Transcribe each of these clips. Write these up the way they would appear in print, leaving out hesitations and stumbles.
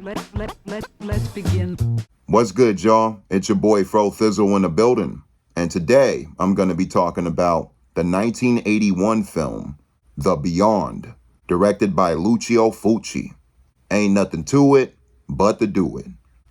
Let's begin. What's good, y'all? It's your boy Fro Thizzle in the building. And today I'm going to be talking about the 1981 film, The Beyond, directed by Lucio Fulci. Ain't nothing to it but to do it.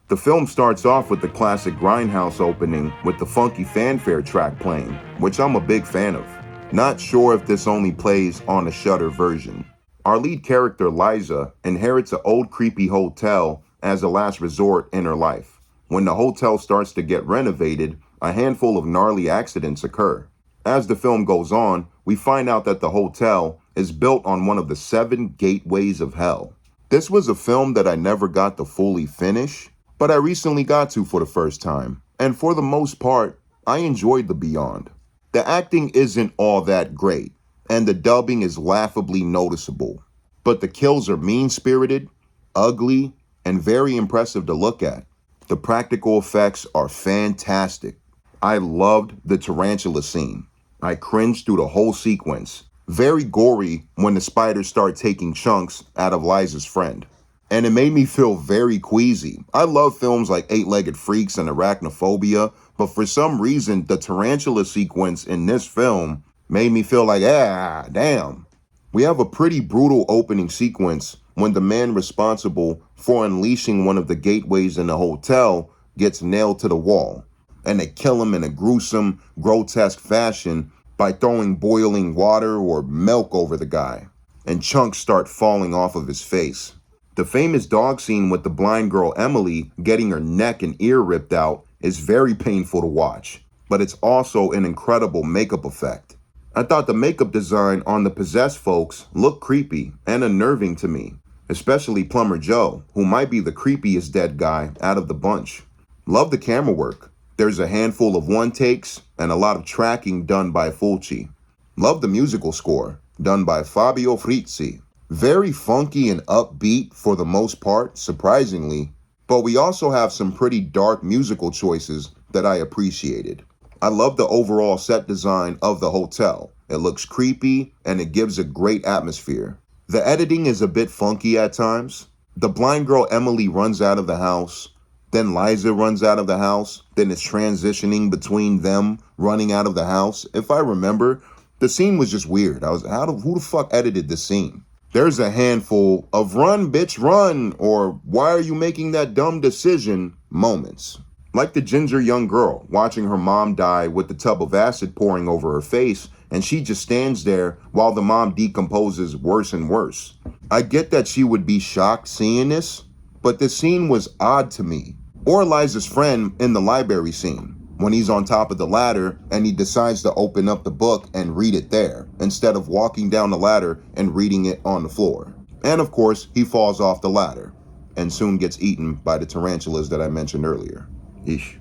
The film starts off with the classic Grindhouse opening with the funky fanfare track playing, which I'm a big fan of. Not sure if this only plays on a Shudder version. Our lead character, Liza, inherits an old creepy hotel as a last resort in her life. When the hotel starts to get renovated, a handful of gnarly accidents occur. As the film goes on, we find out that the hotel is built on one of the 7 gateways of hell. This was a film that I never got to fully finish, but I recently got to for the first time. And for the most part, I enjoyed The Beyond. The acting isn't all that great, and the dubbing is laughably noticeable. But the kills are mean-spirited, ugly, and very impressive to look at. The practical effects are fantastic. I loved the tarantula scene. I cringed through the whole sequence. Very gory when the spiders start taking chunks out of Liza's friend. And it made me feel very queasy. I love films like Eight-Legged Freaks and Arachnophobia, but for some reason, the tarantula sequence in this film made me feel like, damn. We have a pretty brutal opening sequence when the man responsible for unleashing one of the gateways in the hotel gets nailed to the wall. And they kill him in a gruesome, grotesque fashion by throwing boiling water or milk over the guy. And chunks start falling off of his face. The famous dog scene with the blind girl Emily getting her neck and ear ripped out is very painful to watch, but it's also an incredible makeup effect. I thought the makeup design on the possessed folks looked creepy and unnerving to me, especially Plumber Joe, who might be the creepiest dead guy out of the bunch. Love the camera work. There's a handful of one takes and a lot of tracking done by Fulci. Love the musical score, done by Fabio Frizzi. Very funky and upbeat for the most part, surprisingly, but we also have some pretty dark musical choices that I appreciated. I love the overall set design of the hotel. It looks creepy and it gives a great atmosphere. The editing is a bit funky at times. The blind girl Emily runs out of the house, then Liza runs out of the house, then it's transitioning between them running out of the house. If I remember, the scene was just weird. Who the fuck edited this scene? There's a handful of run, bitch, run, or why are you making that dumb decision moments. Like the ginger young girl watching her mom die with the tub of acid pouring over her face, and she just stands there while the mom decomposes worse and worse. I get that she would be shocked seeing this, but the scene was odd to me. Or Liza's friend in the library scene, when he's on top of the ladder and he decides to open up the book and read it there, instead of walking down the ladder and reading it on the floor. And of course, he falls off the ladder and soon gets eaten by the tarantulas that I mentioned earlier. Eesh.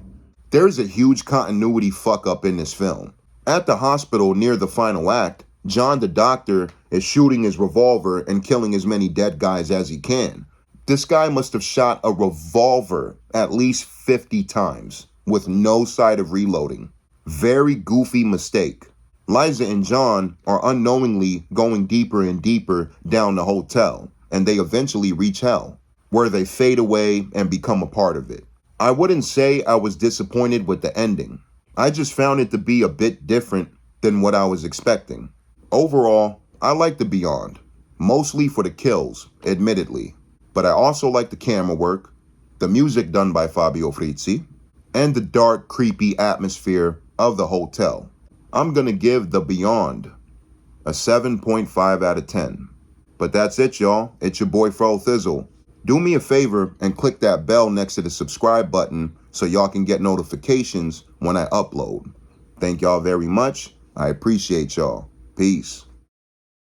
There's a huge continuity fuck up in this film. At the hospital near the final act, John the doctor is shooting his revolver and killing as many dead guys as he can. This guy must have shot a revolver at least 50 times with no sight of reloading. Very goofy mistake. Liza and John are unknowingly going deeper and deeper down the hotel, and they eventually reach hell, where they fade away and become a part of it. I wouldn't say I was disappointed with the ending. I just found it to be a bit different than what I was expecting. Overall, I like The Beyond, mostly for the kills, admittedly, but I also like the camera work, the music done by Fabio Frizzi, and the dark, creepy atmosphere of the hotel. I'm gonna give The Beyond a 7.5 out of 10. But that's it, y'all. It's your boy Fro Thizzle. Do me a favor and click that bell next to the subscribe button so y'all can get notifications when I upload. Thank y'all very much. I appreciate y'all. Peace.